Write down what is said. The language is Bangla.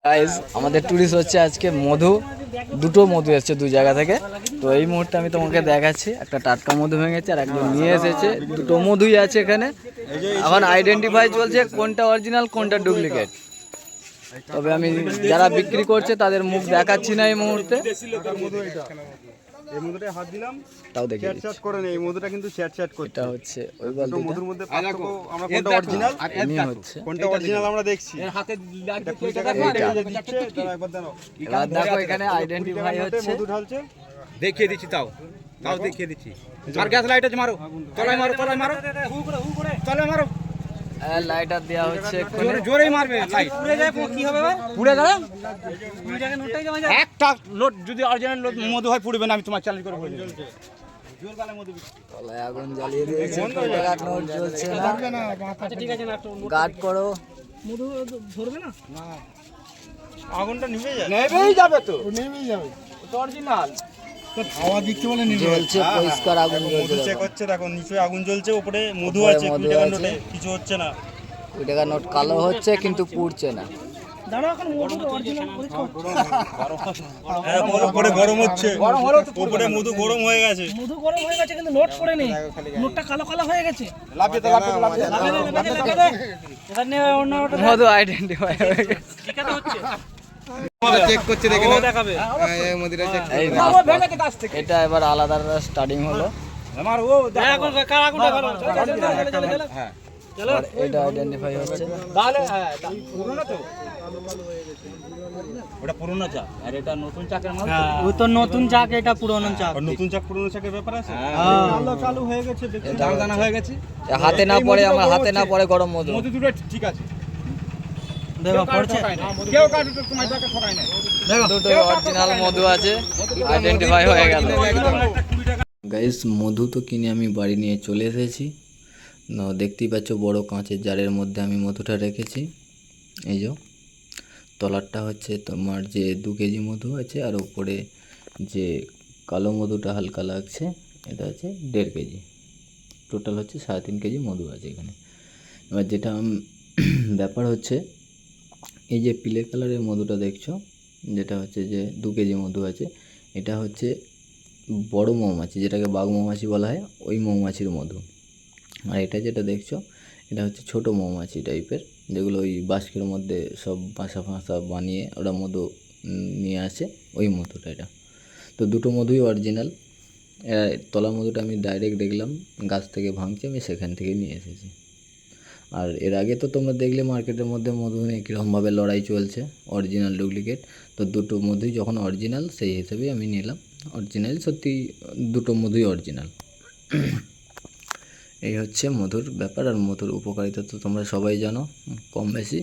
গাইস আমাদের ট্যুরিস্ট হচ্ছে আজকে মধু, দুটো মধু এসছে দুই জায়গা থেকে। তো এই মুহূর্তে আমি তোমাকে দেখাচ্ছি, একটা টাটকা মধু ভেঙেছে আর একজন নিয়ে এসেছে। দুটো মধুই আছে এখানে। এখন আইডেন্টিফাই চলছে কোনটা অরিজিনাল কোনটা ডুপ্লিকেট। তবে আমি যারা বিক্রি করছে তাদের মুখ দেখাচ্ছি না এই মুহূর্তে। এই মধুটায় হাত দিলাম, তাও দেখি চ্যাট করে নেই, এই মধুটা কিন্তু চ্যাট করছে। এটা হচ্ছে ওই বালতিটা। মধুর মধ্যে পার্থক্য আমরা কোনটা অরিজিনাল আর এমনি হচ্ছে কোনটা অরিজিনাল আমরা দেখছি। এর হাতে দিচ্ছে, তারা একবার দাও। এবার দেখো এখানে আইডেন্টিফাই হচ্ছে। মধু ঢালছে, দেখিয়ে দিচ্ছি, তাও দেখিয়ে দিচ্ছি। আর গ্যাস লাইট আছে, মারো, তলায় মারো, তলায় মারো, তলায় মারো। লাইটার দেওয়া হচ্ছে, জোরে মারবে, লাইট পুড়ে যায়। কি হবে ভাই? পুড়ে গেল একটা লোড। যদি অরিজিনাল লোড মধু হয় পুড়বে না, আমি তোমার চ্যালেঞ্জ করে বলি। জোর গালে মধু তলায় আগুন জ্বালিয়ে দিয়েছে, নোট জ্বলছে না। আচ্ছা ঠিক আছে না, গার্ড করো। মধু ধরবে না, আগুনটা নিভে যায়, নেবেই যাবে তো, নেভেই যাবে। তো অরিজিনাল হাওয়া দিচ্ছে বলে নিভে জ্বলছে, পরিষ্কার আগুন জ্বলছে। মধু চেক হচ্ছে, দেখো নিচে আগুন জ্বলছে, উপরে মধু উপরে আছে, মধু 20 টাকার আছে। নোটে কিছু হচ্ছে না। 2 টাকার নোট কালো হচ্ছে কিন্তু পুড়ছে না। দাঁড়াও এখন মধু অরিজিনাল পরীক্ষা হ্যাঁ, উপরে গরম হচ্ছে, উপরে মধু গরম হয়ে গেছে। মধু গরম হয়ে গেছে কিন্তু নোট পড়েনি, নোটটা কালো কালো হয়ে গেছে। লাফিয়ে এখানে অন্য মধু আইডেন্টিফাই হয়ে গেছে। ঠিকাতে হচ্ছে, চেক করছে, দেখে না দেখাবে। এই মধুটা চেক এই না, এটা এবার আলাদা স্টার্টিং হলো। আমার ও এখন কার আগুনটা ভালো চলো হ্যাঁ, আর এটা আইডেন্টিফাই হচ্ছে। তাহলে পুরনো তো, ওটা পুরনো চাক আর এটা নতুন চাকের মাল। ও তো নতুন চাক, এটা পুরনো চাক। আর নতুন চাক পুরনো চাকের ব্যাপার আছে। চালু হয়ে গেছে, দেখছি দানা দানা হয়ে গেছে। হাতে না পড়ে, আমার হাতে না পড়ে গরম মধু। মধু দুটো ঠিক আছে, দেখো পড়ছে। কেউ কাটু তোমার টাকা ঠকায় না। দুটো অরিজিনাল মধু আছে, আইডেন্টিফাই হয়ে গেল। গাইস মধু তো কিনে আমি বাড়ি নিয়ে চলে এসেছি। না দেখতেই পাচ্ছ বড় কাঁচের জারের মধ্যে আমি মধুটা রেখেছি। এই যে তলারটা হচ্ছে তোমার যে 2 কেজি মধু আছে, আর উপরে যে কালো মধুটা হালকা লাগছে এটা হচ্ছে 1.5 কেজি। টোটাল হচ্ছে 3.5 কেজি মধু আছে এখানে। এবার যেটা ব্যাপার হচ্ছে, এই যে পিলে কালারের মধুটা দেখছো, যেটা হচ্ছে যে 2 কেজি মধু আছে, এটা হচ্ছে বড় মৌমাছি, যেটাকে বাঘ মৌমাছি বলা হয়, ওই মৌমাছির মধু। আর এটা যেটা দেখছো, এটা হচ্ছে ছোট মৌমাছি টাইপের, যেগুলো ওই বাস্কের মধ্যে সব বাসা ফাঁসা বানিয়ে ওরা মধু নিয়ে আসে, ওই মধুটা এটা। তো দুটো মধুই অরিজিনাল। তলা মধুটা আমি ডাইরেক্ট দেখলাম গাছ থেকে ভাঙছে, আমি সেখান থেকে নিয়ে এসেছি। আর এর আগে তো তোমরা দেখলে মার্কেটের মধ্যে মধু নিয়ে কীরকমভাবে লড়াই চলছে, অরিজিনাল ডুপ্লিকেট। তো দুটো মধুই যখন অরিজিনাল, সেই হিসেবেই আমি নিলাম। অরিজিনাল সত্যি দুটো মধুই অরিজিনাল। এই হচ্ছে মধুর ব্যাপার। আর মধুর উপকারিতা তো তোমরা সবাই জানো কম বেশি।